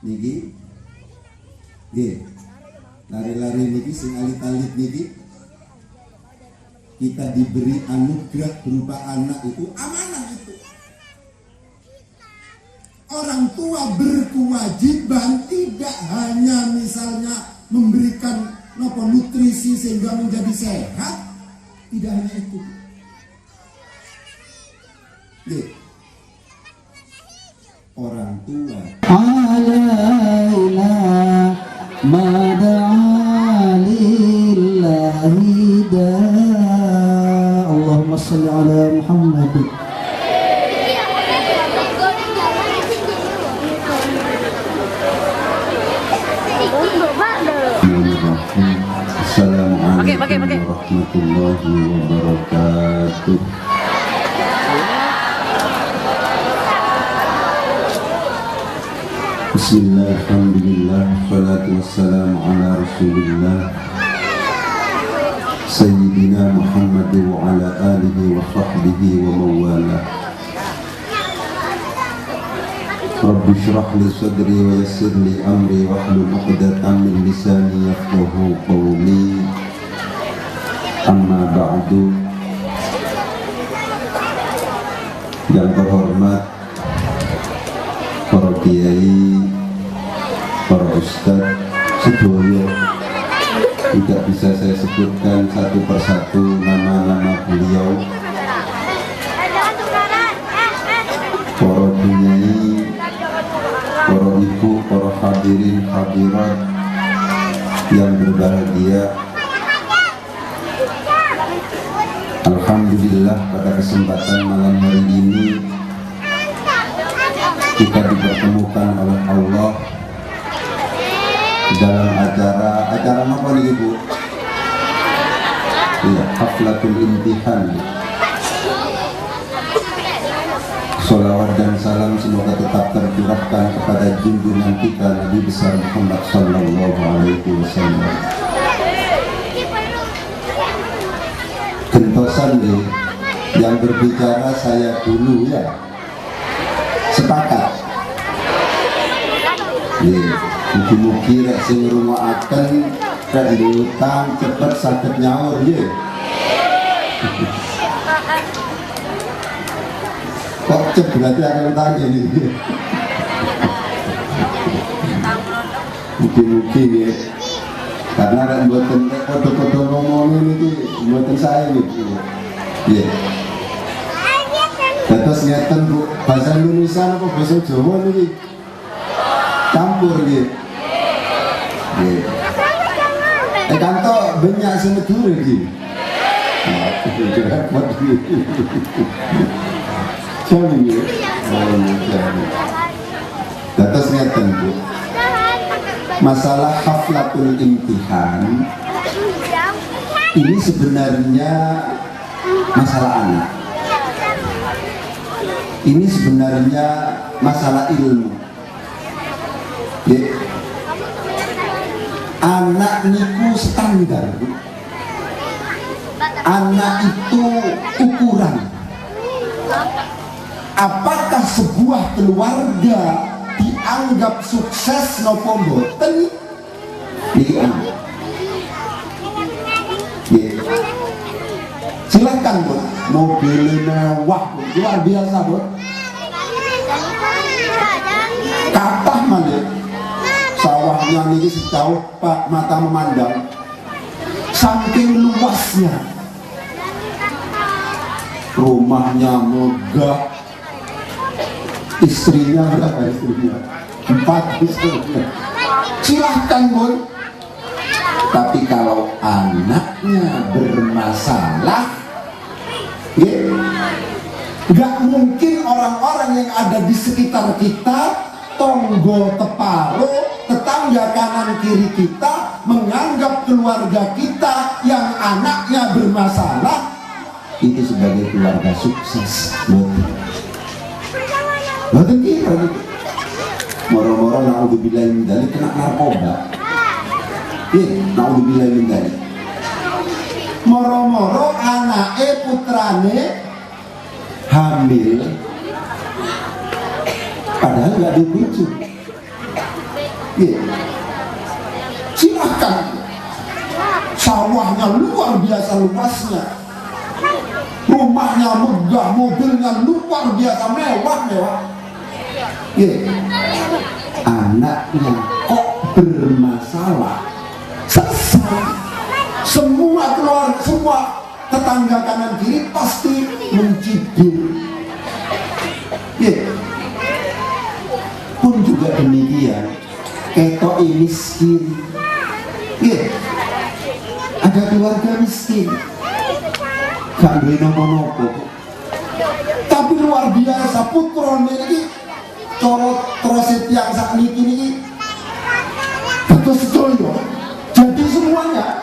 niki nggih lari-lari niki sing alit-alit niki kita diberi anugerah berupa anak itu amanah itu. Orang tua berkewajiban tidak hanya misalnya memberikan nutrisi sehingga menjadi sehat, tidak hanya itu. Nggih. Orang tua alaina mada'alillahi da Allahumma salli ala Muhammad. Assalamualaikum warahmatullahi wabarakatuh. Bismillah, alhamdulillah, salatu wassalamu ala rasulillah Sayyidina Muhammad wa ala alihi wa sahbihi wa mawala. Rabbi syrah li sadri wa yassir li amri wa hlul 'uqdatam min lisani yafqahu qawli. Amma ba'du. Yang terhormat para kiai, para ustadz sedoyo, tidak bisa saya sebutkan satu persatu nama-nama beliau, para kiai, para ibu, para hadirin hadirat yang berbahagia. Alhamdulillah pada kesempatan malam hari ini kita dipertemukan oleh Allah dalam acara apa nih Ibu? Ya, haflatul imtihan. Sholawat dan salam semoga tetap tercurahkan kepada junjungan kita Nabi besar Muhammad sallallahu alaihi wasallam. Gentosan nih, yang berbicara saya dulu ya. Sepakat. Nggih, mugi-mugi rek sing ngrungokaken rek diutang cepet saged nyaur nggih. Kok berarti akan tanya nih. Mugi-mugi nggih. Karena rek mboten padha-padha ngomongin iki mboten saya niku. Nggih. Terus ngeten Bu, bahasa Indonesia apa bahasa Jawa niki? Campur nggih. Nggih. Kanto banyak sing medhur iki. Repot iki. Jane nggih. Terus ngeten Bu. Masalah haflatul imtihan ini sebenarnya masalah anak. Ini sebenarnya masalah ilmu. Anak niku standar. Anak itu ukuran. Apakah sebuah keluarga dianggap sukses nopo mboten? Silakan Bu, mobilnya mewah, luar biasa Bu. Kathah malih sawahnya niki sejauh Pak mata memandang, saking luasnya. Rumahnya megah, istrinya berapa istrinya? 4 istrinya. Silahkan Bu. Tapi kalau anaknya bermasalah, nggak mungkin orang-orang yang ada di sekitar kita, tonggo teparo, tetangga kanan kiri kita, menganggap keluarga kita yang anaknya bermasalah itu sebagai keluarga sukses. Betul kira gitu. Moro-moro naudzubillah min dzalik kena narkoba. Naudzubillah min dzalik. Moro-moro anake putrane hamil padahal nggak dibujuk. Ya. Silahkan, sawahnya luar biasa luasnya, rumahnya megah, mobilnya luar biasa mewah. Ya. Anaknya kok bermasalah, selesai. Semua tetangga kanan kiri pasti mencibir. Ya. Pun juga demikian, ketok miskin. Ya. Ada keluarga miskin, gak duwe nopo-nopo, tapi luar biasa putrone iki terus yang sak niki betul jadi semuanya.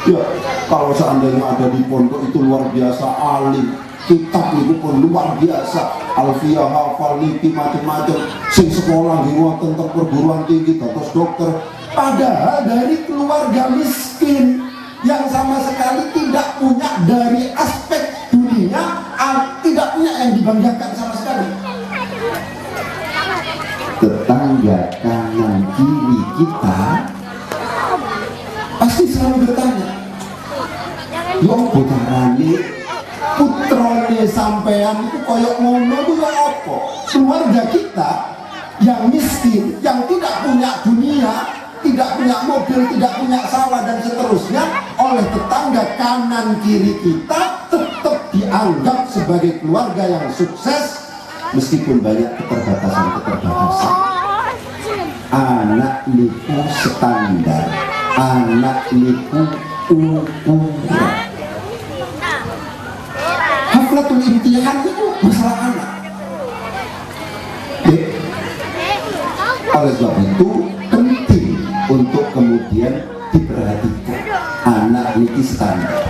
Ya, kalau seandainya ada di pondok itu luar biasa alim, kitab itu pun luar biasa, alfiyah, hafal, niki macam-macam, sing sekolah nggih wonten teng perguruan tinggi terus dokter, padahal dari keluarga miskin yang sama sekali tidak punya dari aspek dunia, tidak punya yang dibanggakan sama sekali. Tetangga kanan kiri kita pasti selalu bertanya, yo apa carane putrane sampean itu koyok ngono itu ya apa? Keluarga kita yang miskin, yang tidak punya dunia, tidak punya mobil, tidak punya sawah dan seterusnya, oleh tetangga kanan kiri kita tetap dianggap sebagai keluarga yang sukses meskipun banyak keterbatasan. Anak niku standar, anak niku ukuran. Haflatul imtihan itu masalah anak. Oleh sebab itu penting untuk kemudian diperhatikan anak niki standar.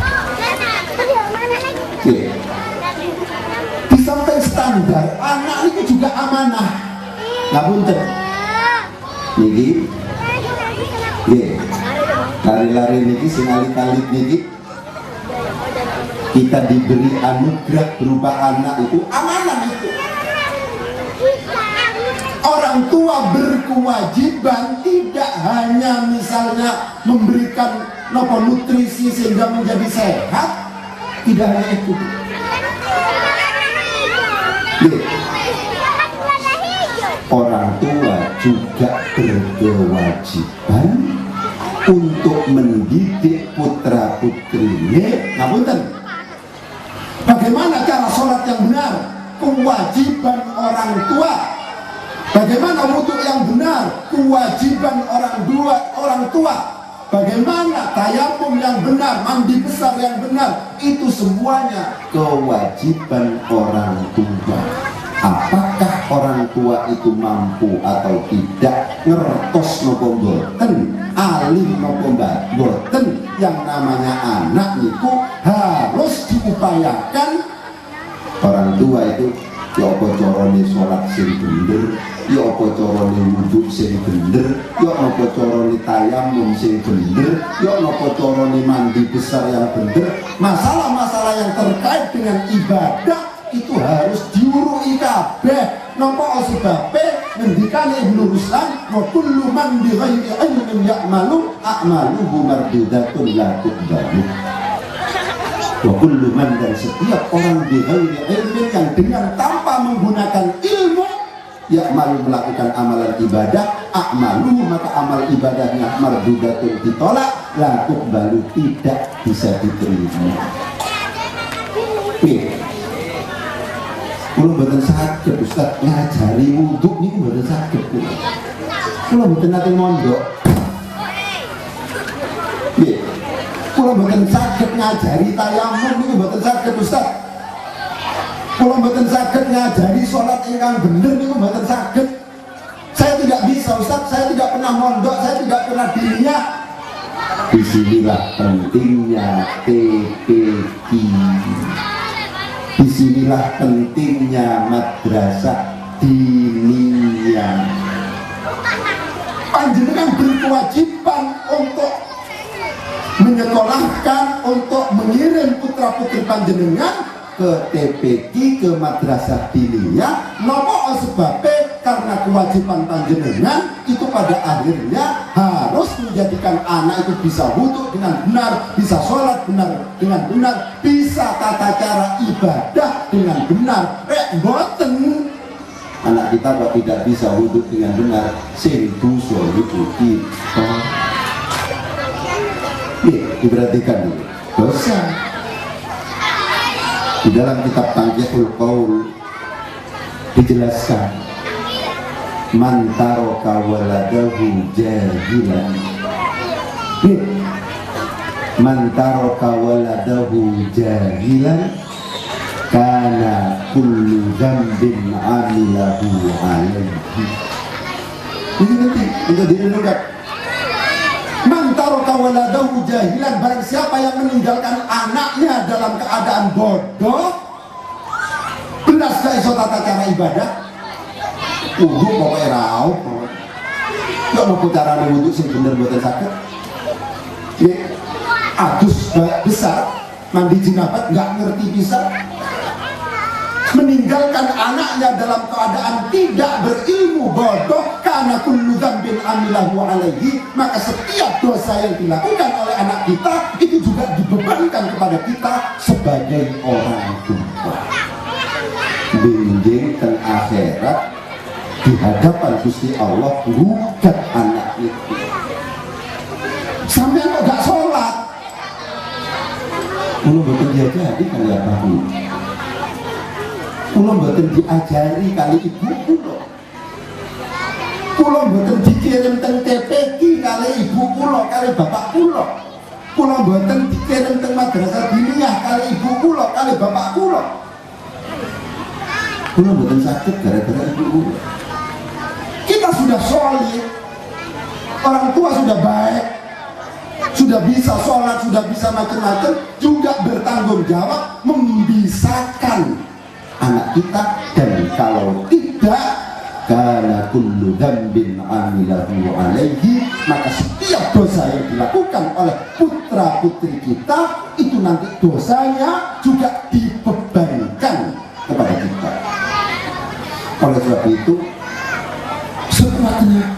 Di samping standar, anak niki juga amanah. Ngapunten. Niki, lari-lari niki, singali-kalit niki, kita diberi anugerah berupa anak itu amanah itu. Orang tua berkewajiban tidak hanya misalnya memberikan nutrisi sehingga menjadi sehat, tidak hanya itu. Orang tua juga berkewajiban untuk mendidik putra putrinya. Ngapunten. Bagaimana cara sholat yang benar? Kewajiban orang tua. Bagaimana wudhu yang benar? Kewajiban orang tua. Bagaimana tayamum yang benar, mandi besar yang benar? Itu semuanya kewajiban orang tua. Apakah orang tua itu mampu atau tidak? Ngertos nopo mboten, alim nopo mboten, yang namanya anak itu harus diupayakan. Orang tua itu ya apa carane sholat sing bener, ya apa carane wudhu sing bener, ya apa carane tayamum sing bener, ya apa carane mandi besar yang bener. Masalah-masalah yang terkait dengan ibadah itu harus diurui kabeh. Napa sebabe ngendikane Ibnu Ruslan, wa kullu man bi ghairi ilmin ya'malu a'maluhu mardudatun la tuqbalu. Wa kullu man, dan setiap orang bi ghairi ilmin yang dengan tanpa menggunakan ilmu ya'malu, melakukan amalan ibadah, a'maluhu, maka amal ibadahnya mardudatun, ditolak, la tuqbalu, tidak bisa diterima. Kalau mboten saged Ustaz ngajari wudhu niku mboten saged. Kalau mboten nate mondok. Nggih. Kalau mboten saged ngajari tayamum niku mboten saged Ustaz. Kalau mboten saged ngajari salat ingkang bener niku mboten saged. Saya tidak bisa Ustaz, saya tidak pernah mondok, saya tidak pernah dirinya. Disinilah pentingnya TPQ. Disinilah pentingnya madrasah diniyah. Panjenengan berkewajiban untuk menyekolahkan, untuk mengirim putra putri panjenengan ke TPQ, ke madrasah diniyah. Napa sebabnya? karena kewajiban panjenengan itu pada akhirnya harus menjadikan anak itu bisa wudhu dengan benar, bisa sholat benar dengan benar, bisa tata cara ibadah dengan benar. Boten anak kita kok tidak bisa wudhu dengan benar, sing dosa itu kita. Nih, diperhatikan dulu. Dosa. Di dalam kitab Tanqihul Qaul dijelaskan, man taraka waladahu jahilan. Nih, man taraka waladahu jahilan kana kullu dzambin amilahu alaihi. Ini nanti untuk direnungkan. Man taraka waladahu jahilan, barang siapa yang meninggalkan anaknya dalam keadaan bodoh, belas gak iso tata cara ibadah, pokoknya raup, ya mau cara wudhu sing bener buatan sakit, ya adus besar, mandi jinabat nggak ngerti bisa, meninggalkan anaknya dalam keadaan tidak berilmu, bodoh, karena kullu dzambin amilahu alaihi, maka setiap dosa yang dilakukan oleh anak kita itu juga dibebankan kepada kita sebagai orang tua. Benjing dan akhirat di hadapan Gusti Allah gugat anak itu. Sampai kok gak sholat, belum betul dia jadi kali apa bu? Pulau mboten diajari kali ibu pulau mboten dikirim teng TPQ kali ibu pulau kali bapak pulau mboten dikirim teng madrasah diniyah kali ibu pulau kali bapak pulau mboten sakit gara-gara ibu pulau. Kita sudah solid, orang tua sudah baik, sudah bisa sholat, sudah bisa macam-macam, juga bertanggung jawab membisahkan anak kita, dan kalau tidak, karena kullu dzambin amilahu alaihi, maka setiap dosa yang dilakukan oleh putra putri kita itu nanti dosanya juga dibebankan kepada kita. Oleh sebab itu, sekuatnya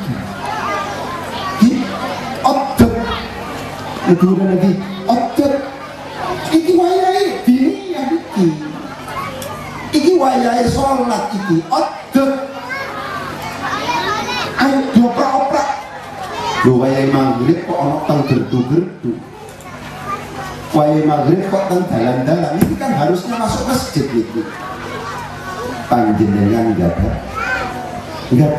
otot, kemudian lagi otot, iki wayai dini yang iki wayai sholat iki otot, ayo dioprak-oprak. Lho wayai maghrib kok ono teng gerdu-gerdu, wayai maghrib kok teng dalan-dalan, ini kan harusnya masuk masjid itu. Panjenengan nggak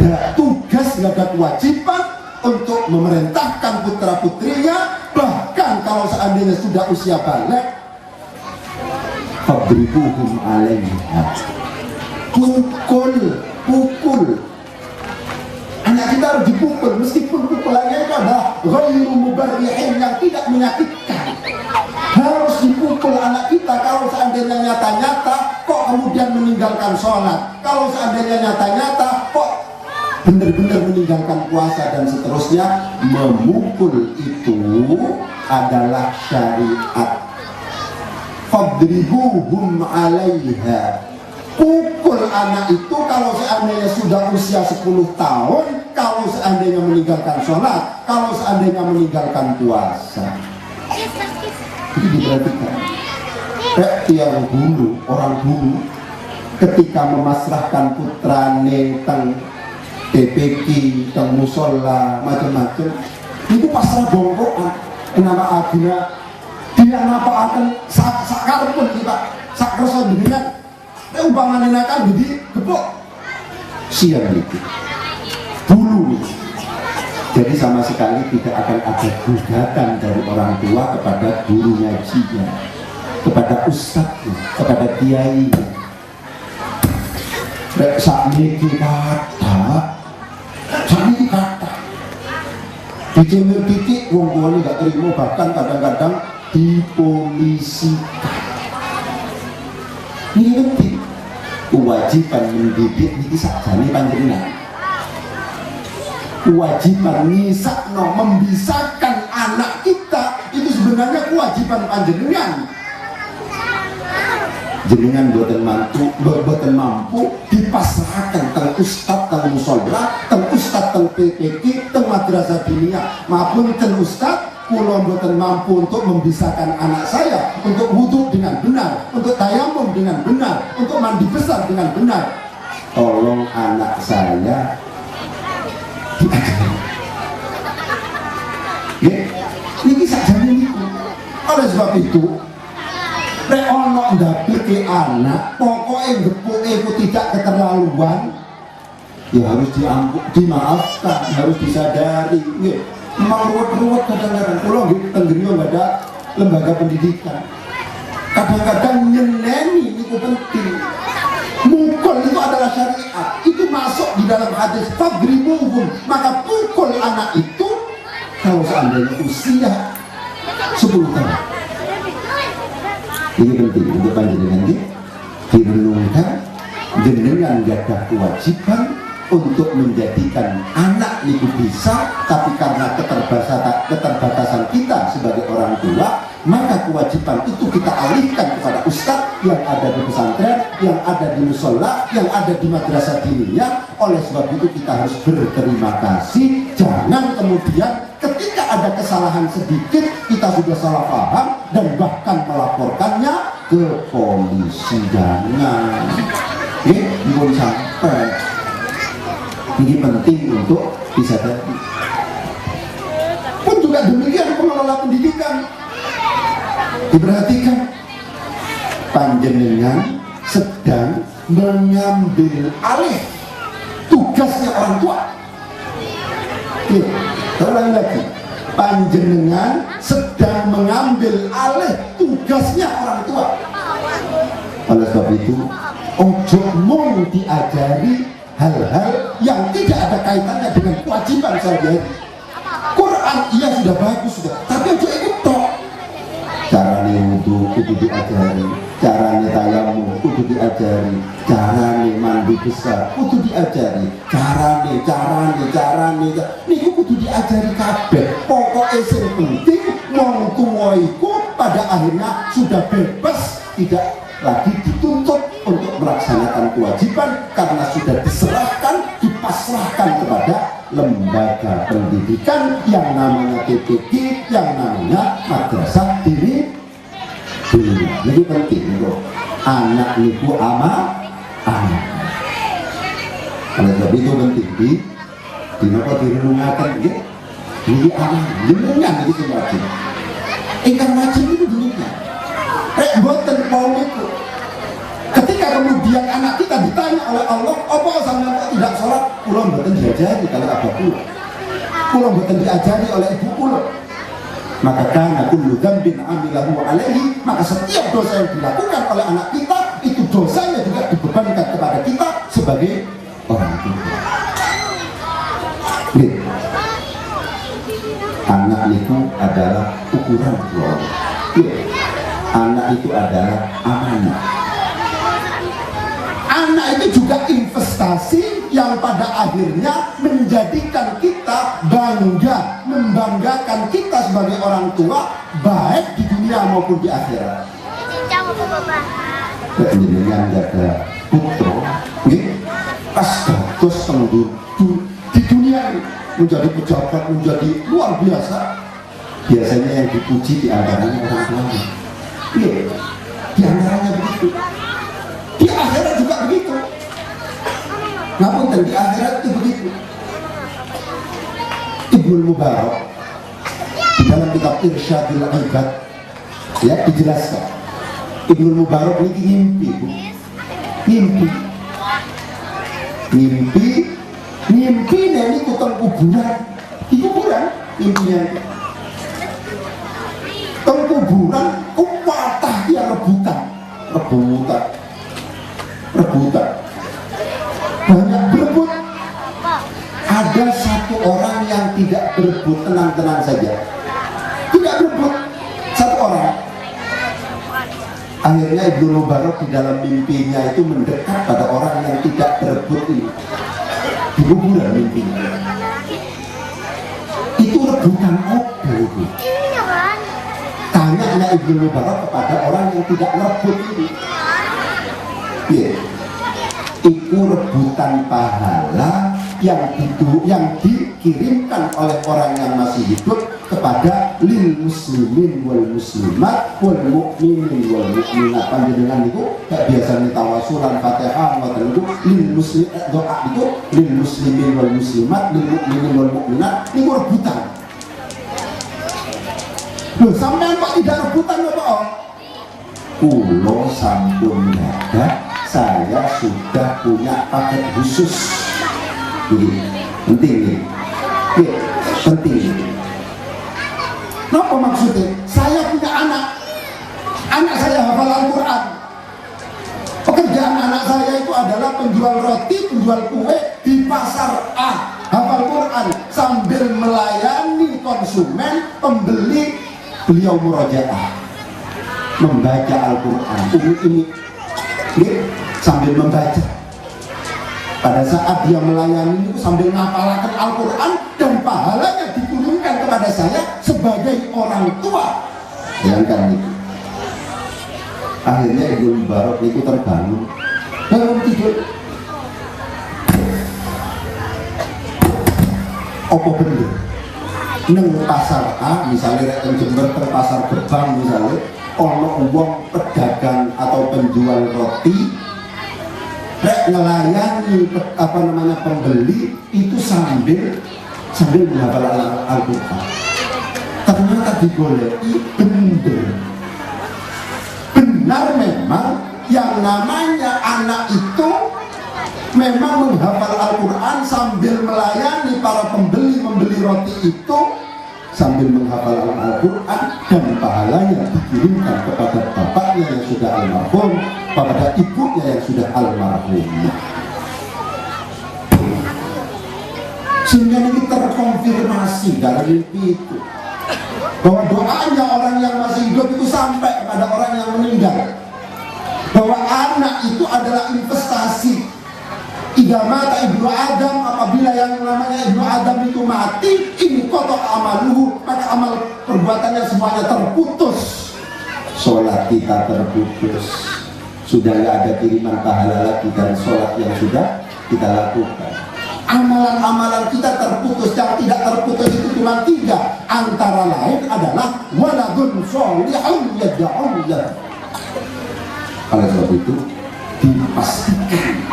ada tugas, nggak ada kewajiban untuk memerintahkan putra putrinya, bahkan kalau seandainya sudah usia balik, fadribuhum alaiha, pukul anak kita harus dipukul, meskipun pukulannya itu adalah ghairu mubarrihin, yang tidak menyakitkan. Harus dipukul anak kita kalau seandainya nyata-nyata kok kemudian meninggalkan sholat, kalau seandainya nyata-nyata kok benar-benar meninggalkan puasa dan seterusnya. Memukul itu adalah syariat. Fadribuhum alaiha, pukul anak itu kalau seandainya sudah usia 10 tahun, kalau seandainya meninggalkan sholat, kalau seandainya meninggalkan puasa. Itu diperhatikan. Yang dulu, orang dulu ketika memasrahkan putrane teng TPQ, teng musola, macam-macam, itu pasrah bongkokan. Nama agina dia napa akan sakarpun kita sakrasa dengan umpamane nakal jadi gepok siang itu dulu. Jadi sama sekali tidak akan ada gugatan dari orang tua kepada guru ngajinya, kepada ustadznya, kepada kiainya. Sakniki kata dicemil titik, wong tuane gak terima, bahkan kadang-kadang dipolisikan. Ini penting. Kewajiban mendidik ini sakjane panjenengan. Kewajiban ngisakno, membisahkan anak kita itu sebenarnya kewajiban panjenengan. Jenengan boten mampu dipasrahkan teng ustad teng musola, teng ustad teng PPK, teng madrasah diniyah. Maupun teng ustad, kula mboten mampu untuk membisahkan anak saya untuk wudhu dengan benar, untuk tayamum dengan benar, untuk mandi besar dengan benar. Tolong anak saya diajari. Ini sakjane niku. Oleh sebab itu, nek ono ndapike anak, pokoke gepuke ku tidak keterlaluan, ya harus dimaafkan, harus disadari. Nggih, memang ruwet-ruwet kadang-kadang. Kula nggih teng griya nggak ada lembaga pendidikan. Kadang-kadang nyeneni niku penting. Mukul itu adalah syariat, itu masuk di dalam hadis fadribuhum, maka pukul anak itu kalau seandainya usia 10 tahun. Ini penting untuk panjenengan direnungkan. Jenengan gak ada kewajiban untuk menjadikan anak itu bisa, tapi karena keterbatasan kita sebagai orang tua, maka kewajiban itu kita alihkan kepada ustadz yang ada di pesantren, yang ada di musola, yang ada di madrasah diniyah. Oleh sebab itu kita harus berterima kasih. Jangan kemudian ketika ada kesalahan sedikit kita sudah salah paham dan bahkan melaporkannya ke polisi. Jangan. Belum sampai. Ini penting untuk disadari. Pun juga demikian pengelola pendidikan. Diperhatikan, panjenengan sedang mengambil alih tugasnya orang tua. Ulangi lagi, panjenengan sedang mengambil alih tugasnya orang tua. Oleh sebab itu, ojo mung diajari hal-hal yang tidak ada kaitannya dengan kewajiban sehari-hari. Quran iya sudah bagus sudah, tapi ojo ikut tok. Carane wudu kudu diajari, carane tayamum kudu diajari, carane mandi besar kudu diajari, carane niku kudu diajari kabeh. Pokoke sing penting wong tuwa iku pada akhirnya sudah bebas, tidak lagi dituntut untuk melaksanakan kewajiban karena sudah dipasrahkan kepada lembaga pendidikan yang namanya PPK, yang namanya madrasah diniyah. Jadi penting untuk anak niku anak. Oleh sebab itu penting di nopo direnungaken nggih. Ini anak jenengan iki wajib. Ingkang wajib itu jenengan. Rek mboten mau itu. Ketika kemudian anak kita ditanya oleh Allah, apa sampeyan kok tidak sholat? Kula mboten diajari kalau abah kula mboten diajari oleh ibu kula. Maka karena kullu dzambin amilahu alaihi, maka setiap dosa yang dilakukan oleh anak kita itu dosanya juga dibebankan kepada kita sebagai orang tua. Anak itu adalah ukuran Allah. Anak itu adalah amanah. Anak itu juga investasi yang pada akhirnya menjadikan kita bangga, membanggakan kita sebagai orang tua, baik di dunia maupun di akhirat. Jenengan ada putra, pas dados di dunia ini menjadi pejabat, menjadi luar biasa. Biasanya yang dipuji di antaranya orang tuanya. Di antaranya begitu. Di akhirat juga begitu. Namun di akhirat itu begitu. Ibnu Mubarak di dalam kitab Irsyadul Ibad ya dijelaskan. Ibnu Mubarak ini mimpi ini kutang kuburan. Di kuburan mimpinya. Teng kuburan kuwatah dia rebutan. Banyak berebut. Ada satu orang yang tidak berebut, tenang-tenang saja. Tidak berebut, satu orang. Akhirnya Ibnu Mubarak di dalam mimpinya itu mendekat pada orang yang tidak berebut ini. Di kuburan mimpinya. Itu rebutan apa itu? Tanya Ibnu Mubarak kepada orang yang tidak berebut ini. Iku rebutan pahala yang dikirimkan oleh orang yang masih hidup kepada lil muslimin wal muslimat wal mu'minin wal mu'minat. Panjenengan itu gak biasa tawasulan Fatihah ngoten itu lil muslim doa itu lil muslimin wal muslimat lil mu'minin wal mu'minat niku rebutan. Loh, sampean kok tidak rebutan apa? Kulo sampun ada, saya sudah punya paket khusus. Ini penting nih, penting. Apa maksudnya? Saya punya anak saya hafal Al-Quran. Pekerjaan anak saya itu adalah penjual roti, penjual kue di pasar A, hafal Quran sambil melayani konsumen, pembeli. Beliau murojaah, membaca Al-Quran. Ini sambil membaca. Pada saat dia melayani itu sambil ngapalakan Al-Quran dan pahalanya diturunkan kepada saya sebagai orang tua. Bayangkan itu. Akhirnya Ibu Mubarak itu terbangun, bangun tidur. Apa bener? Neng pasar A, misalnya rek Jember ke pasar Gebang misalnya, ono wong pedagang atau penjual roti rek ngelayani pembeli itu sambil menghafal Al-Quran. Ternyata digoleki benar memang yang namanya anak itu memang menghafal Al-Quran sambil melayani para membeli roti itu sambil menghafal Al-Quran, dan pahalanya dikirimkan kepada bapaknya yang sudah almarhum, kepada ibunya yang sudah almarhum. Sehingga ini terkonfirmasi dari mimpi itu bahwa doanya orang yang masih hidup itu sampai kepada orang yang meninggal, bahwa anak itu adalah investasi. Idza mata ibnu Adam, apabila yang namanya ibnu Adam itu mati, ini kotor amaluhu, maka amal perbuatannya semuanya terputus. Sholat kita terputus, sudah nggak ada kiriman pahala lagi dari sholat yang sudah kita lakukan. Amalan-amalan kita terputus. Yang tidak terputus itu cuma 3, antara lain adalah waladun sholihun yad'u lahu. Oleh sebab itu dipastikan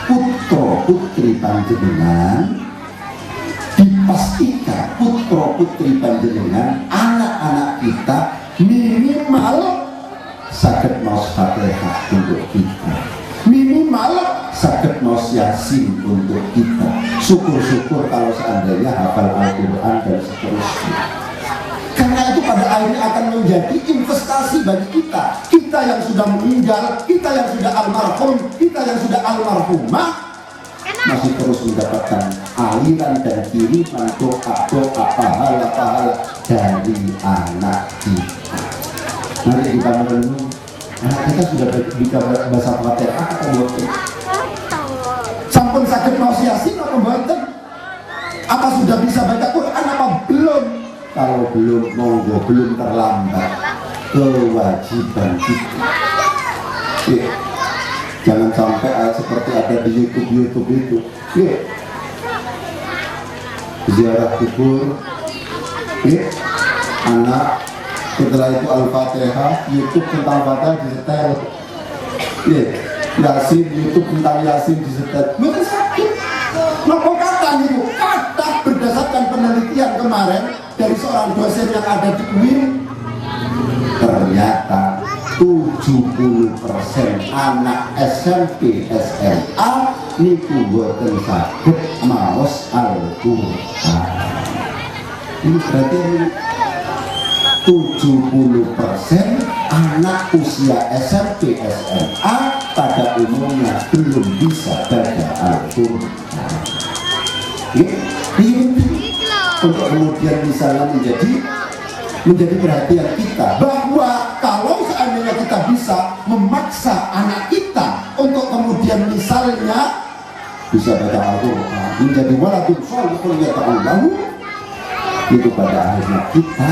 putra putri panjenengan, dipastikan putra putri panjenengan, anak-anak kita minimal saged maos Fatihah untuk kita, minimal saged maos Yasin untuk kita. Syukur-syukur kalau seandainya hafal Al-Quran dan seterusnya. Karena itu pada akhirnya akan menjadi investasi bagi kita. Kita yang sudah meninggal, kita yang sudah almarhum, kita yang sudah almarhumah, masih terus mendapatkan aliran dan kiriman doa-doa pahala-pahala dari anak kita. Nanti kita merenung, anak kita sudah bisa bahasa Fatihah atau belum? Sampun sakit mau Yasin atau belum? Apa sudah bisa baca Quran apa belum? Kalau belum, monggo, belum terlambat. Kewajiban kita. Jangan sampai seperti ada di YouTube itu. Ziarah kubur, anak, setelah itu Al-Fatihah, YouTube tentang Fatihah disetel. Yasin, YouTube tentang Yasin disetel. Bukan sakit. Nopo kata itu? Kata berdasarkan penelitian kemarin dari seorang dosen yang ada di UIN, ternyata 70% anak SMP SMA niku boten saged maos Al-Quran. Ini berarti 70% anak usia SMP SMA pada umumnya belum bisa baca Al-Quran. Ini untuk kemudian misalnya menjadi perhatian kita bahwa kalau seandainya kita bisa memaksa anak kita untuk kemudian misalnya bisa baca Al-Quran, menjadi waladun sholihun yad'u lahu, itu pada akhirnya kita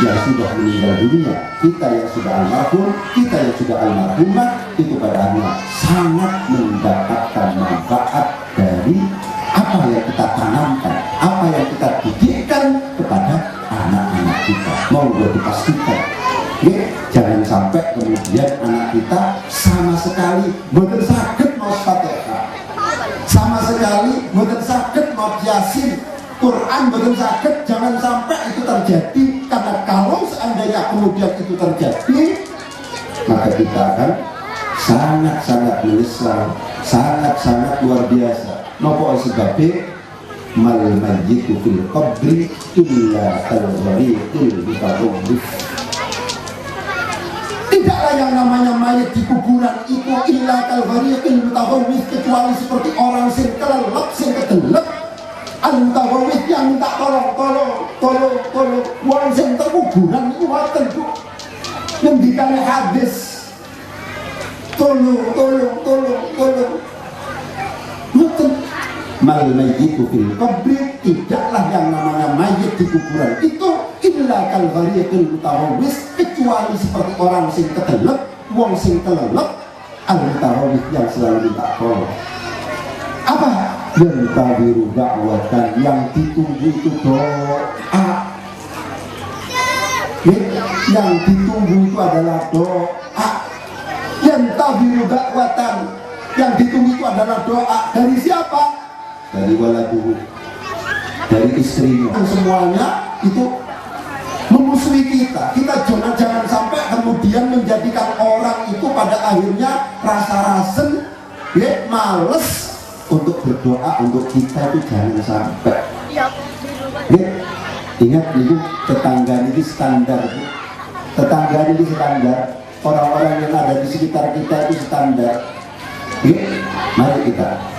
yang sudah meninggal dunia, kita yang sudah almarhum, kita yang sudah almarhumah, itu pada akhirnya sangat mendapatkan perlu dipastikan. Jangan sampai kemudian anak kita sama sekali boten saged maos Fatihah, sama sekali boten saged maos Yasin, Quran boten saged. Jangan sampai itu terjadi, karena kalau seandainya kemudian itu terjadi, maka kita akan sangat-sangat menyesal, sangat-sangat luar biasa. Napa sebabnya? Mal mayyitu fil qabri illa kal-ghariqil mutawwif. Tidaklah yang namanya mayat di kuburan itu illa kal-ghariqil mutawwif, kecuali seperti orang sing kelelep, sing kedelep. Al-mutawwif yang minta tolong wong sing teng kuburan iku ngoten Bu. Ngendikane hadis tolong ngoten. Mal mayyitu fil qabri, tidaklah yang namanya mayit di kuburan itu illa kal ghariqil mutawwis, kecuali seperti orang sing kedelep, wong sing kelelep, al mutawwis yang selalu minta tolong. Apa? Yang tabiru da'watan, yang ditunggu itu doa. Yang ditunggu itu adalah doa. Yang tabiru da'watan, yang ditunggu itu adalah doa. Dari siapa? Dari waladuhu, dari istrinya. Semuanya itu memusuhi kita. Kita jangan sampai kemudian menjadikan orang itu pada akhirnya rasa-rasen, males untuk berdoa untuk kita, itu jangan sampai. Ingat itu tetangga ini standar, tetangga ini standar, orang-orang yang ada di sekitar kita itu standar. Mari kita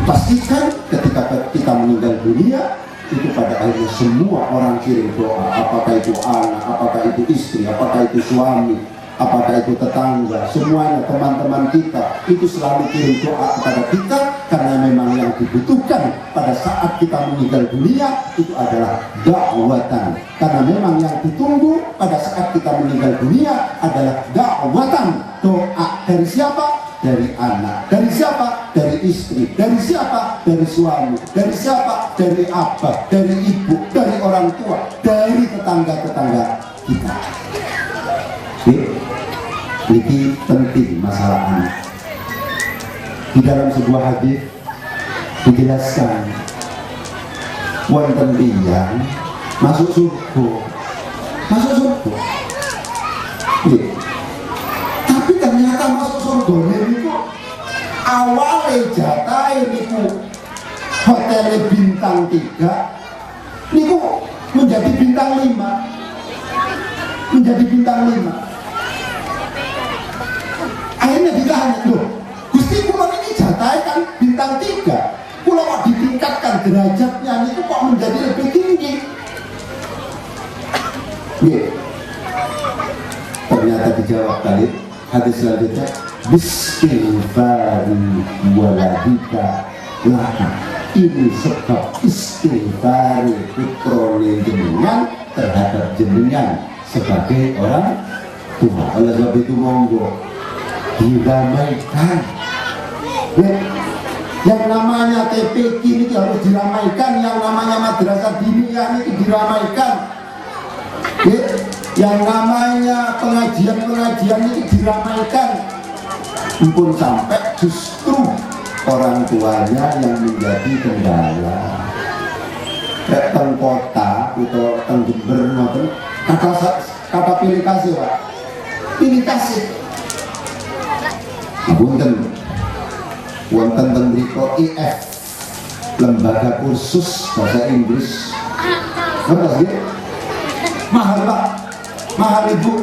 pastikan ketika kita meninggal dunia itu pada akhirnya semua orang kirim doa, apakah itu anak, apakah itu istri, apakah itu suami, apakah itu tetangga, semuanya teman-teman kita itu selalu kirim doa kepada kita, karena memang yang dibutuhkan pada saat kita meninggal dunia itu adalah da'watan. Karena memang yang ditunggu pada saat kita meninggal dunia adalah da'watan, doa. Dari siapa? Dari anak. Dari siapa? Dari istri. Dari siapa? Dari suami. Dari siapa? Dari abah, dari ibu, dari orang tua, dari tetangga-tetangga kita. Ini penting masalah anak. Di dalam sebuah hadis dijelaskan wonten tiyang masuk surga. Tapi ternyata masuk surga niku awalnya jatah niku hotel bintang 3 niku menjadi bintang 5. Menjadi bintang 5. Akhirnya ditanya, loh Gusti kula ini jatah kan bintang 3, kula kok ditingkatkan derajatnya niku kok menjadi lebih tinggi? Ternyata dijawab tadi hadis selanjutnya, bismillahirrahmanirrahim waladika laka. Ini sebab istighfar putrone jenengan terhadap jenengan sebagai orang tua. Oleh sebab itu monggo diramaikan. Yang namanya TPQ ini harus diramaikan, yang namanya madrasah diniyah ini diramaikan. Yang namanya pengajian-pengajian ini diramaikan. Mumpun sampai justru orang tuanya yang menjadi kendala. Teng kota atau teng Jember, kata pilih kasih Pak, pilih kasih. Wonten teng mriko IF, lembaga kursus bahasa Inggris. Ngerti nggih? Mahal Pak, mahal ibu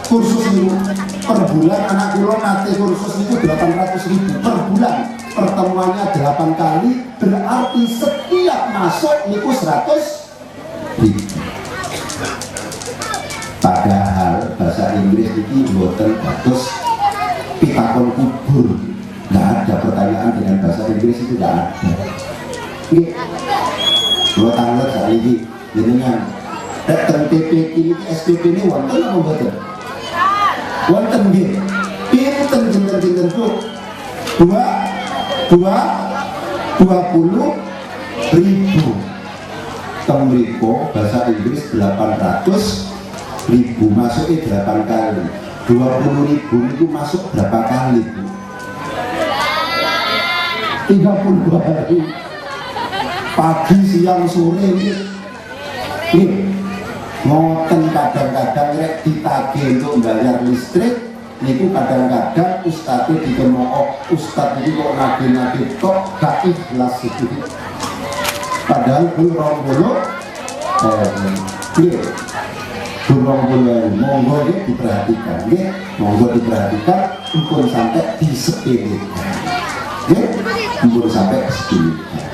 kursus niku per bulan. Anak kula nate kursus niku 800.000 per bulan. Pertemuannya 8 kali, berarti setiap masuk niku 100.000. Padahal bahasa Inggris ini mboten bagus pitakon kubur, nggak ada pertanyaan dengan bahasa Inggris, itu nggak ada. Kalau tanggal saat ini jenengan TPQ ini SPP ini wonten apa mboten? Wonten nggih. Pinten jinten-jinten Bu? 20.000 teng mriko bahasa Inggris 800, ribu masuknya 8 kali, 20.000 itu masuk berapa kali Bu? 30 hari, pagi, siang, sore ini ngoten. Kadang-kadang rek ditagih untuk bayar listrik niku kadang-kadang ustadz dikemok ustadz ini kok nagih-nagih kok gak ikhlas itu, padahal belum bulu monggo diperhatikan, monggo diperhatikan, pun sampai disepelekan, pun sampai disepelekan.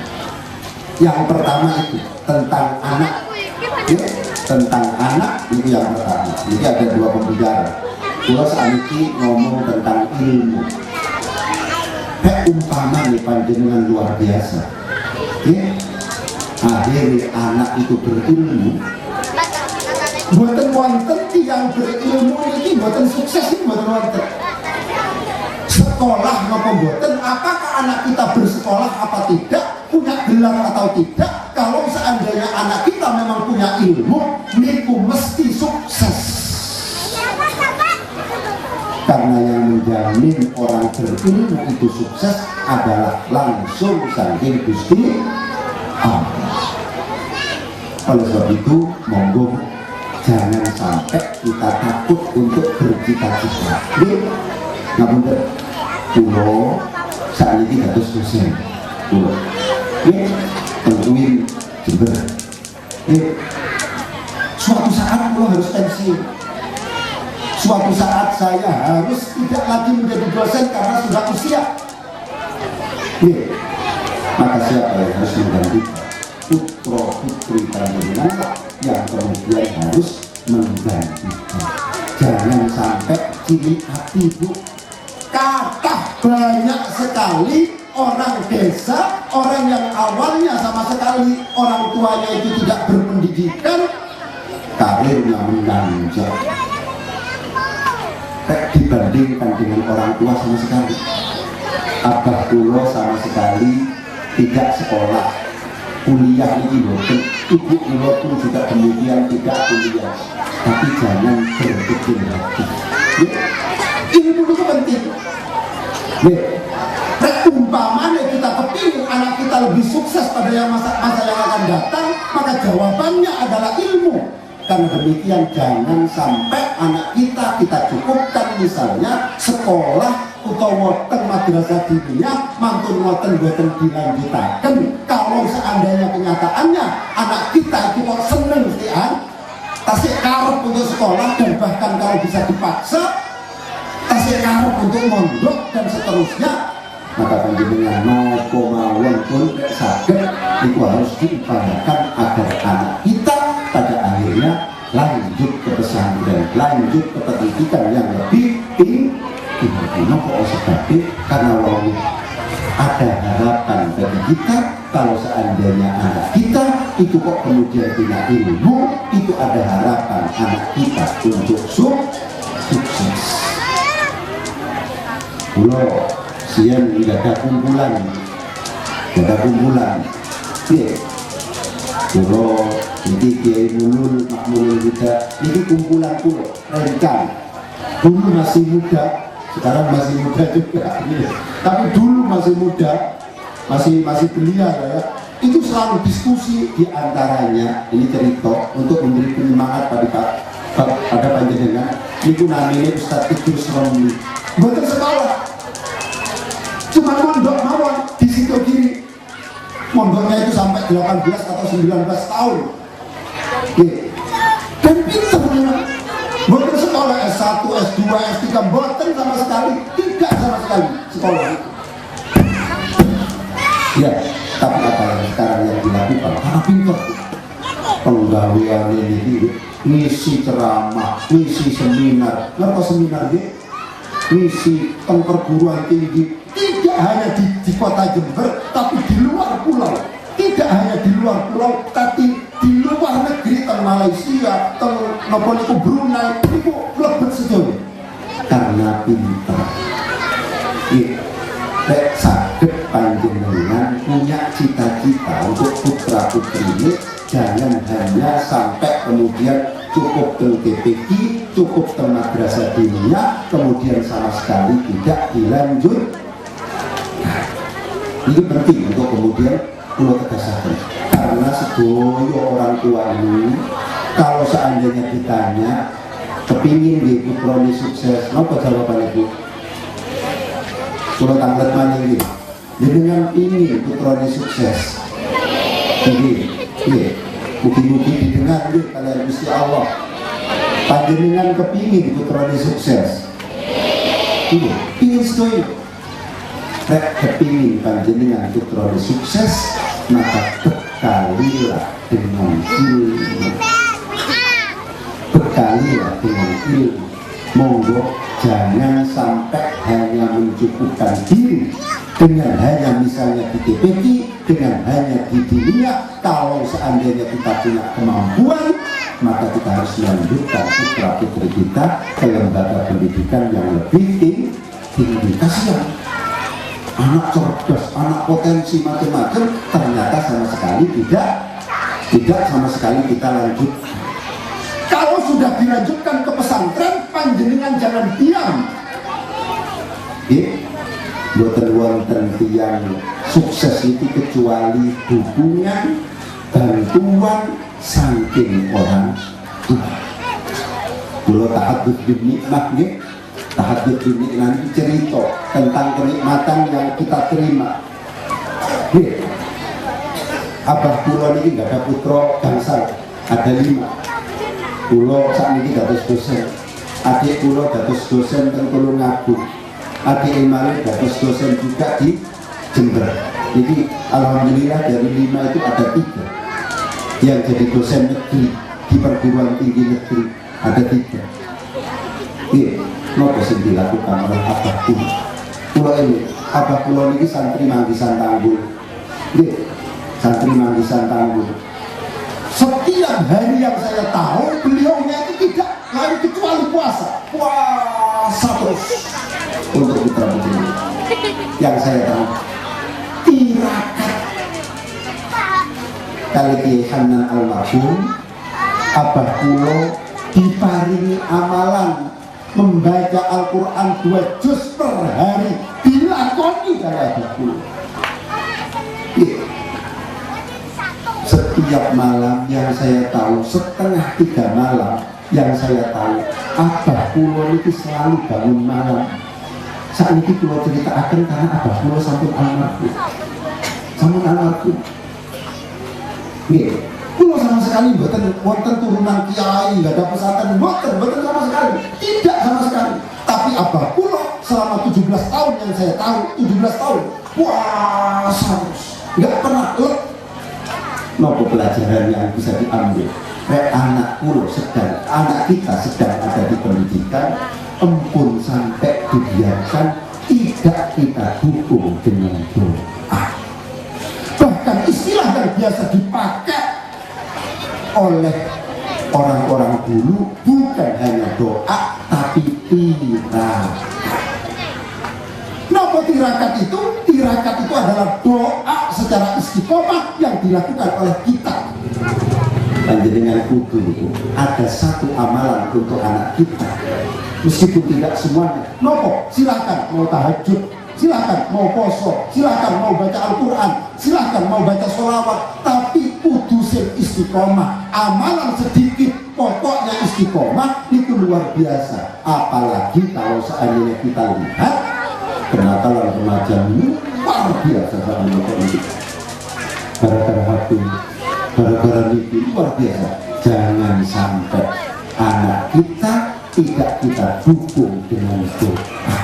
Yang pertama itu tentang anak, tentang anak itu yang pertama. Ini ada 2 pembicara. Kalau saat ini ngomong tentang ilmu, umpama nih panjenengan luar biasa, akhirnya anak itu berilmu. Buatan wonten yang berilmu ini buatan sukses ini buatan wonten. Sekolah maupun buatan, apakah anak kita bersekolah apa tidak, punya gelar atau tidak? Kalau seandainya anak kita memang punya ilmu, niku mesti sukses. Karena yang menjamin orang berilmu itu sukses adalah langsung saking Gusti Allah. Oleh sebab itu, monggo jangan sampai kita takut untuk bercita-cita. Ngapunten, kulo saat ini harus dosen. Kulo, tentuin Jember. Suatu saat kulo harus pensiun. Suatu saat saya harus tidak lagi menjadi dosen karena sudah usia. Maka siapa yang harus mengganti? Putra putri panjenengan yang kemudian harus menggantikan. Jangan sampai ciri hati Bu. Kata banyak sekali orang desa, orang yang awalnya sama sekali orang tuanya itu tidak berpendidikan, karirnya menanjak. Dibandingkan dengan orang tua sama sekali. Abah kulo sama sekali tidak sekolah, kuliah ini boten. Ibu kulo pun juga demikian, tidak kuliah. Tapi jangan berkecil hati. Ilmu itu penting. Umpamanya kita kepingin anak kita lebih sukses pada yang masa yang akan datang, maka jawabannya adalah ilmu. Karena demikian jangan sampai anak kita cukupkan misalnya sekolah utawa wonten madrasah diniyah mantun wonten boten dilanjutaken. Kalau seandainya kenyataannya anak kita itu kok seneng sekian, tasik karep untuk sekolah dan bahkan kalau bisa dipaksa tasik karep untuk mondok dan seterusnya, maka panjenengan nopo mawon pun saged itu harus diupayakan agar anak kita pada akhirnya lanjut ke pesantren, lanjut ke pendidikan yang lebih tinggi. Nopo sebabnya karena wong ada harapan bagi kita. Kalau seandainya anak kita itu kok kemudian punya ilmu, itu ada harapan anak kita untuk sukses. Loh, siang tidak ada kumpulan, Kulo ini Kiai Mulul Makmulul juga, ini kumpulan kulo rencang. Dulu masih muda, sekarang masih muda juga, tapi dulu masih muda, masih belia ya. Itu selalu diskusi di antaranya, ini cerita untuk memberi penyemangat pada panjenengan. Ini namanya Ustadz Idrus Romli. Bukan sekolah, cuma mondok mawon di situ kiri. Mondoknya itu sampai 18 atau 19 tahun. Dan pintar memang. Bukan sekolah S1, S2, S3, bukan sama sekali. Tidak sama sekali sekolah itu. Ya, tapi apa yang sekarang yang dilakukan? Karena pintar. Penggawean ini, ngisi ceramah, ngisi seminar. Kenapa seminar dia? Ngisi perguruan tinggi. Tidak hanya di kota Jember, tapi di luar pulau. Tidak hanya di luar pulau, tapi di luar negeri, teng Malaysia, teng nopo Brunei, itu lebet sejauh. Karena pintar. Lek saged panjenengan punya cita-cita untuk putra putri ini, jangan hanya sampai kemudian cukup teng TPQ, cukup teng madrasah diniyah, kemudian sama sekali tidak dilanjut. Ini penting untuk kemudian pulau tegasaken, karena sedoyo orang tua ini kalau seandainya ditanya kepingin di putroni sukses, apa jawaban ibu? Pulau tanglet mana ini? Dengan ingin putroni sukses. Jadi, mugi-mugi didengar nih kalian Gusti Allah. Panjenengan kepingin putroni sukses. Ingin sedoyo. Kepingin panjenengan putroni sukses, maka bekalilah dengan ilmu. Bekalilah dengan ilmu. Monggo jangan sampai hanya mencukupkan diri dengan hanya misalnya di TPQ, dengan hanya di dunia. Kalau seandainya kita punya kemampuan, maka kita harus melanjutkan putra putri kita ke lembaga pendidikan yang lebih tinggi. Kasihan anak cerdas, anak potensi macam-macam, ternyata sama sekali tidak sama sekali kita lanjut. Kalau sudah dilanjutkan ke pesantren, panjenengan jangan diam. Boten wonten tiyang sukses itu kecuali dukungan, bantuan saking orang tua. Kula tahadzuts bin nikmat nggih, tahadzuts bin nikmat nanti cerita tentang kenikmatan yang kita terima. Nggih. Abah kula niki enggak ada putra gangsal, ada 5. Kula sakniki dados dosen. Adik kula dados dosen teng Tulungagung. Adik Imale dados dosen juga di Jember. Jadi alhamdulillah dari 5 itu ada 3 yang jadi dosen negeri di perguruan tinggi negeri, ada 3. Iya, nopo sing dilakukan oleh abah kula. Kula ini, abah kula ini santri Manggisan Tanggul. Iya, santri Manggisan Tanggul. Setiap hari yang saya tahu beliaunya itu tidak lain kecuali puasa terus untuk putra putri. Yang saya tahu tirakat kali Kiai Hanan almarhum abah kula diparingi amalan membaca Al-Quran 2 juz per hari, dilakoni kali abah kula. Setiap malam yang saya tahu, setengah 3 malam yang saya tahu, abah kula itu selalu bangun malam. Saat ini kula ceritakan karena abah kula sampun almarhum. Nggih, kula sama sekali mboten wonten turunan kiai, enggak ada pesantren, mboten sama sekali. Tidak sama sekali. Tapi abah kula selama 17 tahun yang saya tahu, 17 tahun puasa terus. Enggak pernah nopo pelajaran yang bisa diambil. Anak kita sedang ada di pendidikan, empun sampai dibiarkan, tidak kita dukung dengan doa. Bahkan istilah yang biasa dipakai oleh orang-orang dulu bukan hanya doa, tapi tirakat. Nopo tirakat itu? Tirakat itu adalah doa secara istiqomah yang dilakukan oleh kita. Panjenengan kudu itu ada satu amalan untuk anak kita, meskipun tidak semuanya. Nopo, silakan mau tahajud, silakan mau poso, silakan mau baca Al-Quran, silakan mau baca sholawat, tapi kudu sing istiqomah. Amalan sedikit, pokoknya istiqomah itu luar biasa. Apalagi kalau seandainya kita lihat kenakalan remaja ini luar biasa sama ini. Gara-gara hati, gara-gara itu luar biasa. Jangan sampai anak kita tidak kita dukung dengan doa.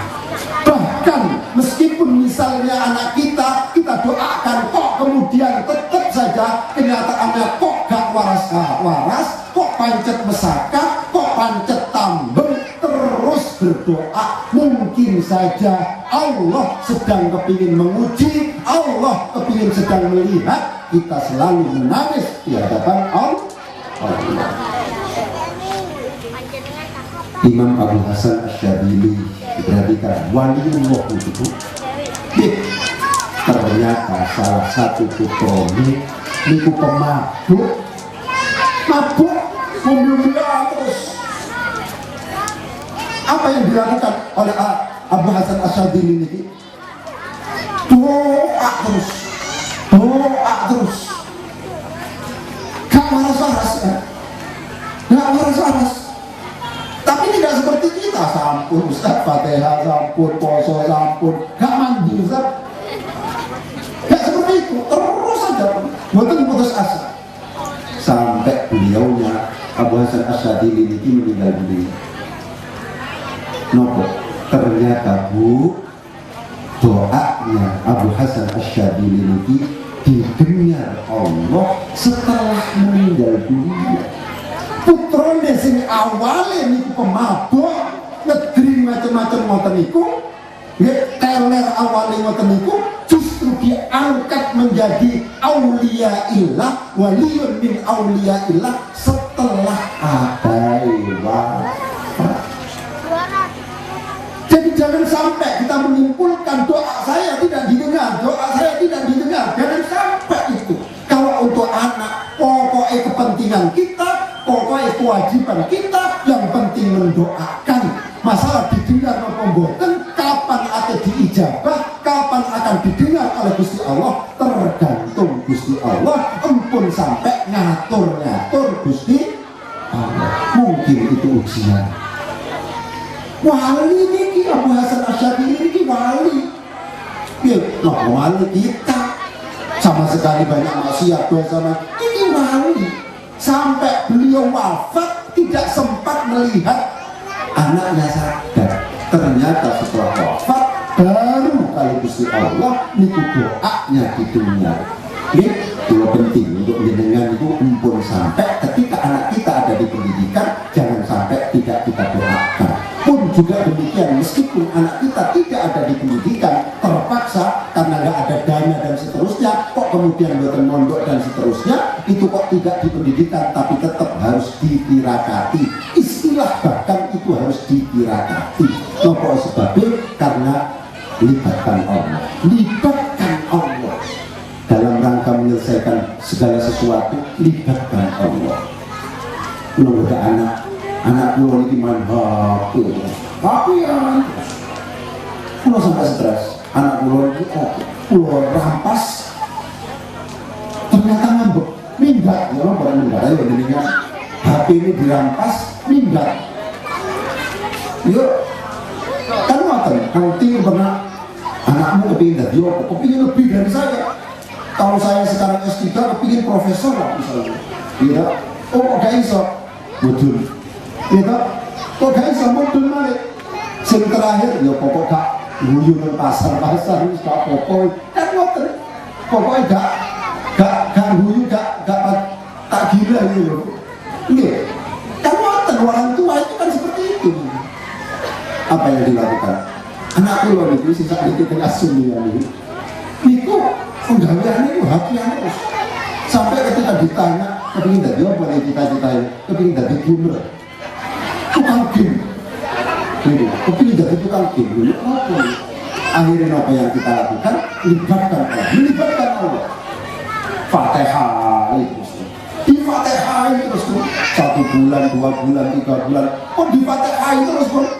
Bahkan meskipun misalnya anak kita doakan, kok kemudian tetap saja kenyataannya kok gak waras, kok pancet mesaka, kok pancet tambeng, terus berdoa. Mungkin saja Allah sedang kepingin menguji, Allah kepingin sedang melihat kita selalu menangis di hadapan Allah. Imam Abu Hasan Asy'adzili diperhatikan waliullah itu ternyata salah satu putrane niku pemabuk membimbing terus. Apa yang dilakukan oleh Abu Hasan Asyadzili ini? Doa terus, doa terus. Gak waras-waras kan? Gak waras-waras. Tapi tidak seperti kita, sampun Ustaz, Fatihah, sampun, poso, sampun, gak mandi Ustaz. Gak seperti itu, terus saja, bukan putus asa. Sampai beliaunya Abu Hasan Asyadzili ini meninggal dunia. Nopo, ternyata Bu, doanya Abu Hasan Asyadzili ini didengar Allah setelah meninggal dunia. Putrane sing awale niku pemabuk, ngedring macam-macam ngoten niku, nggih teler awale ngoten niku justru diangkat menjadi auliyaillah, waliyun min auliyaillah setelah abai wafat. Jadi jangan sampai kita menyimpulkan doa saya tidak didengar, doa saya tidak didengar. Jangan sampai itu. Kalau untuk anak, pokoknya kepentingan kita, pokoknya kewajiban kita, yang penting mendoakan. Masalah didengar maupun boten, kapan akan diijabah, kapan akan didengar oleh Gusti Allah, tergantung Gusti Allah. Empun sampai ngatur-ngatur Gusti Allah. Mungkin itu ujian. Wali ini Abu Hasan Asyadzili ini wali. Ya, wali kita sama sekali banyak maksiat dosa. Ini wali. Sampai beliau wafat tidak sempat melihat anaknya sadar. Ternyata setelah wafat baru kali Gusti Allah niku doanya didengar. Ini itu penting untuk mendengar itu empun sampai ketika anak kita ada di pendidikan jangan sampai tidak kita doakan. Pun juga demikian, meskipun anak kita tidak ada di pendidikan, terpaksa karena nggak ada dana dan seterusnya, kok kemudian buatan mondok dan seterusnya, itu kok tidak di pendidikan, tapi tetap harus ditirakati. Istilah bahkan itu harus ditirakati. Nopo sebabnya karena libatkan Allah, libatkan Allah dalam rangka menyelesaikan segala sesuatu, libatkan Allah. Menunggu anak pulau ini main HP ya, pulau sampai stres. Anak pulau ini pulau rampas, ternyata ngambek, minggat. Ya orang minggat ayo dengan HP ini dirampas, minggat. Yuk, kan makan, nanti pernah anakmu kepingin dari apa? Kepingin lebih dari saya. Kalau saya sekarang S3 kepingin profesor lah misalnya. Iya, oh kok gak iso? Mudun. Iya, kok gak iso mudun balik? Yang terakhir, ya pokok gak nguyun pasar-pasar, gak pokok. Kan ngoten. Pokoknya gak nguyun, gak tak gila gitu. Iya, kan ngoten. Orang tua itu kan seperti itu. Apa yang dilakukan? Anak pulau itu sisa itu tengah sunyi ini. Niku penggaweannya itu hatiannya terus. Sampai ketika ditanya, kepingin dari apa nih cita-citanya? Kepingin dari gamer, tukang game. Gitu. Kepingin dari tukang game dulu. Akhirnya apa yang kita lakukan? Libatkan Allah, melibatkan Allah. Fatihah itu. Di Fatihah itu terus 1 bulan, 2 bulan, 3 bulan. Oh di Fatihah itu terus.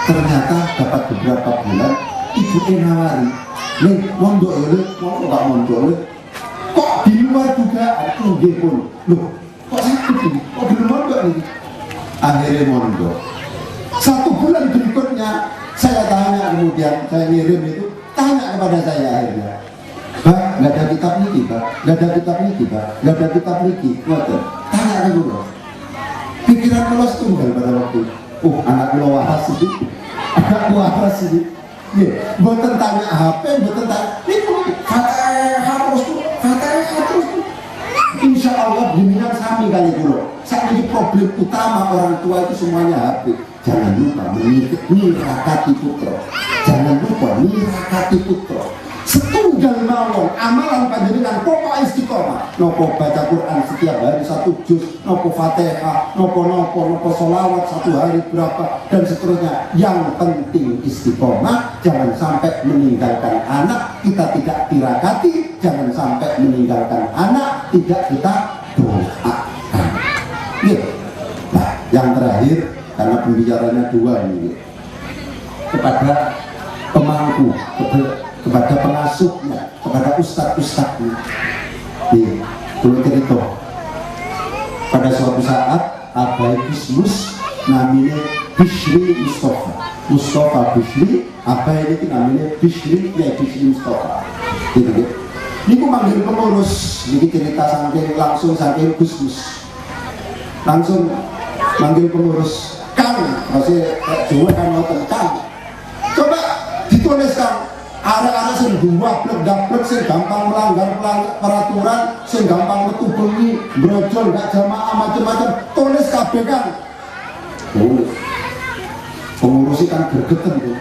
Ternyata dapat beberapa bulan ibu nawari, nih mondok ya, kok gak mondok ya? Kok di luar juga ada pun, loh kok sakit ini, kok di luar mondok nih? Akhirnya mondok. 1 bulan berikutnya saya tanya, kemudian saya ngirim itu, tanya kepada saya akhirnya, Pak, gak ada kitab niki, Pak, gak ada kitab niki, Pak, gak ada kitab niki, tanya ke dulu. Pikiran luas tunggal pada waktu. Oh, anak pulau waras ini, anak waras ini. Ya, buat tentang HP, buat tentang itu, Fatihah terus tuh, Fatihah terus tuh. Insya Allah bimbingan sami kali dulu. Saat ini problem utama orang tua itu semuanya HP. Jangan lupa nirakati putra. Jangan lupa nirakati putra. Setunggal mawon amalan panjenengan pokok istiqomah. Nopo baca Quran setiap hari 1 juz, nopo Fatihah, nopo sholawat 1 hari berapa dan seterusnya. Yang penting istiqomah, jangan sampai meninggalkan anak kita tidak tirakati, jangan sampai meninggalkan anak tidak kita doakan. pembicaranya dua ini, kepada pemangku, kepada pengasuhnya, kepada ustadz-ustadznya. Nih, dulu cerita pada suatu saat Abai Bismus namanya Bishri Mustafa Bishri, Abai ini namanya Bishri, ya Bishri Mustafa gitu. Ini aku manggil pengurus, ini cerita langsung saking Bismus, langsung manggil pengurus Kang, masih Jawa kan ngoten Kang, coba dituliskan arek-arek sing daplek sing gampang melanggar peraturan, sing gampang metu bengi, brojol, gak jamaah macam-macam, tulis kabeh kan. Tulis. Pengurus kan gergeten tuh.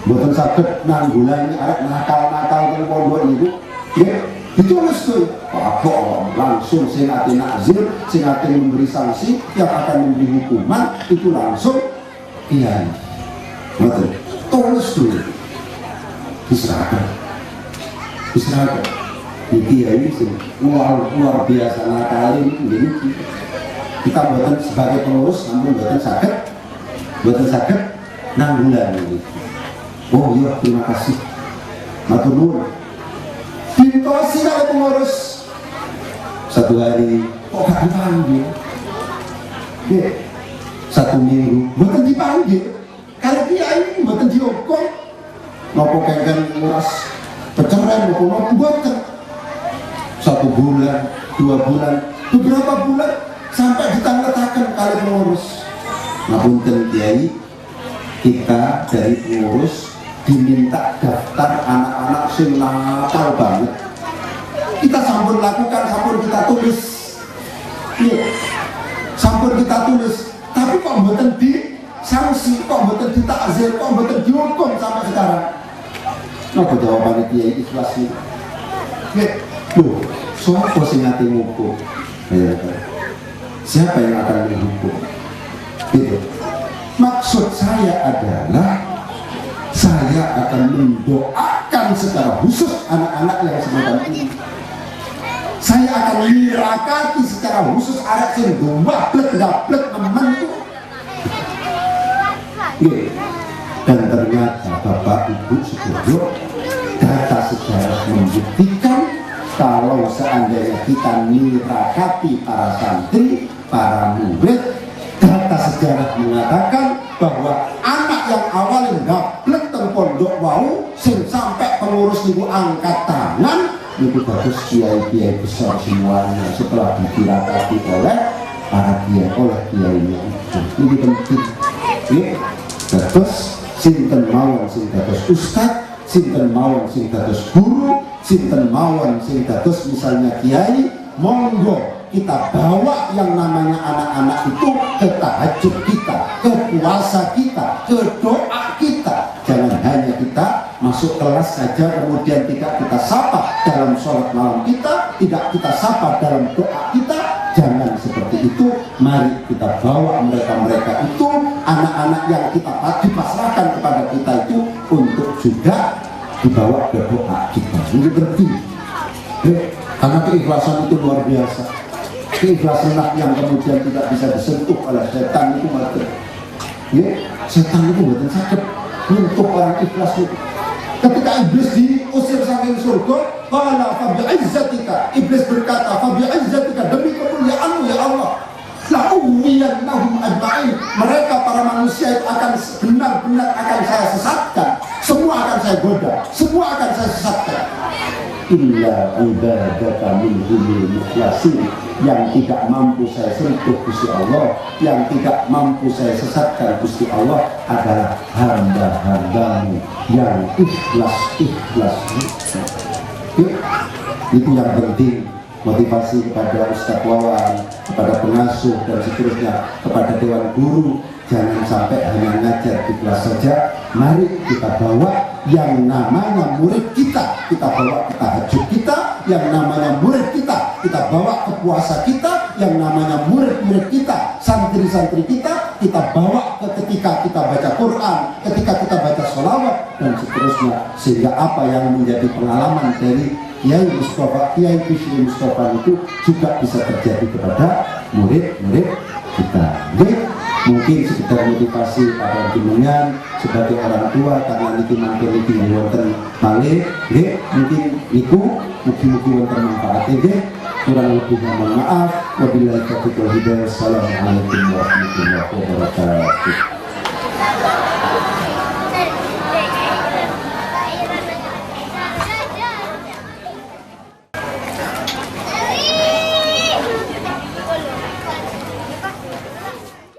Mboten saged nanggulangi arek nakal-nakal teng pondok niku. Ya, ditulis tuh. Pokok langsung sing ati nakzir, sing ati memberi sanksi, yang akan memberi hukuman itu langsung kiai. Betul. Tulis dulu. Diserahkan di kiai sih luar biasa nakal ini. Kita buatan sebagai pengurus namun buatan sakit nanggulangi. Oh iya, terima kasih matur nuwun. Pintosi kalau pengurus satu hari kok gak dipanggil, satu minggu buatan dipanggil, kalau kiai buatan dihukum nopo kengken nguras pecerai nopo buatan 1 bulan, 2 bulan, beberapa bulan sampai ditangketakan kali pengurus. Ngapunten kiai, kita dari pengurus diminta daftar anak-anak sing nakal banget. Kita sampun lakukan, sampun kita tulis, sampun kita tulis, tapi kok mboten di sanksi, kok mboten ditakzir, kok mboten dihukum sampai sekarang. Apa jawabannya kiai ikhlas ini? Loh, siapa sing ngati ngukum? Siapa yang akan menghukum? Gitu. Maksud saya adalah saya akan mendoakan secara khusus anak-anak yang semacam ini. Saya akan mirakati secara khusus anak yang gablek teman itu. Dan ternyata Bapak Ibu Saudara, data sejarah membuktikan kalau seandainya kita mirakati para santri, para murid, data sejarah mengatakan bahwa anak yang awalnya gablek teng pondok wau sing sampai pengurus ibu angkat tangan itu bagus kiai-kiai besar semuanya setelah ditirakati oleh para kiai, oleh kiainya itu. Ini penting. Terus sinten mawon sing dados ustad, sinten mawon sing dados guru, sinten mawon sing dados misalnya kiai, monggo kita bawa yang namanya anak-anak itu ke tahajud kita, ke puasa kita, ke doa kita. Jangan hanya kita masuk kelas saja kemudian tidak kita sapa dalam sholat malam kita, tidak kita sapa dalam doa kita. Jangan seperti itu. Mari kita bawa mereka-mereka itu, anak-anak yang kita dipasrahkan kepada kita itu untuk juga dibawa ke doa kita. Ini penting. Karena keikhlasan itu luar biasa. Keikhlasan yang kemudian tidak bisa disentuh oleh setan itu mati. Setan itu bukan sakit untuk orang ikhlas itu. Ketika iblis diusir saking surga, qala fa bi'izzatika, iblis berkata fa bi'izzatika, demi kemuliaanmu ya Allah, la uwiyannahum ajma'in, mereka para manusia itu akan benar-benar akan saya sesatkan, semua akan saya goda, semua akan saya sesatkan. Illa ibadaka minhumul mukhlasin, yang tidak mampu saya sentuh Gusti Allah, yang tidak mampu saya sesatkan Gusti Allah adalah hamba-hambamu yang ikhlas. Itu yang penting. Motivasi kepada Ustadz Wawan, kepada pengasuh dan seterusnya, kepada dewan guru, jangan sampai hanya ngajar di kelas saja. Mari kita bawa yang namanya murid kita bawa ke tahajud kita, yang namanya murid kita bawa ke puasa kita, yang namanya murid-murid kita, santri-santri kita bawa ke ketika kita baca Quran, ketika kita baca sholawat dan seterusnya, sehingga apa yang menjadi pengalaman dari Kiai Mustafa, Kiai Bishri Mustafa itu juga bisa terjadi kepada murid-murid kita. mungkin sekedar motivasi pada jenengan sebagai orang tua karena niki mangke niki wonten malih nggih, mungkin niku mugi-mugi wonten manfaate nggih. Kurang lebihnya mohon maaf. Wabillahi taufiq wal hidayah. Assalamualaikum warahmatullahi wabarakatuh.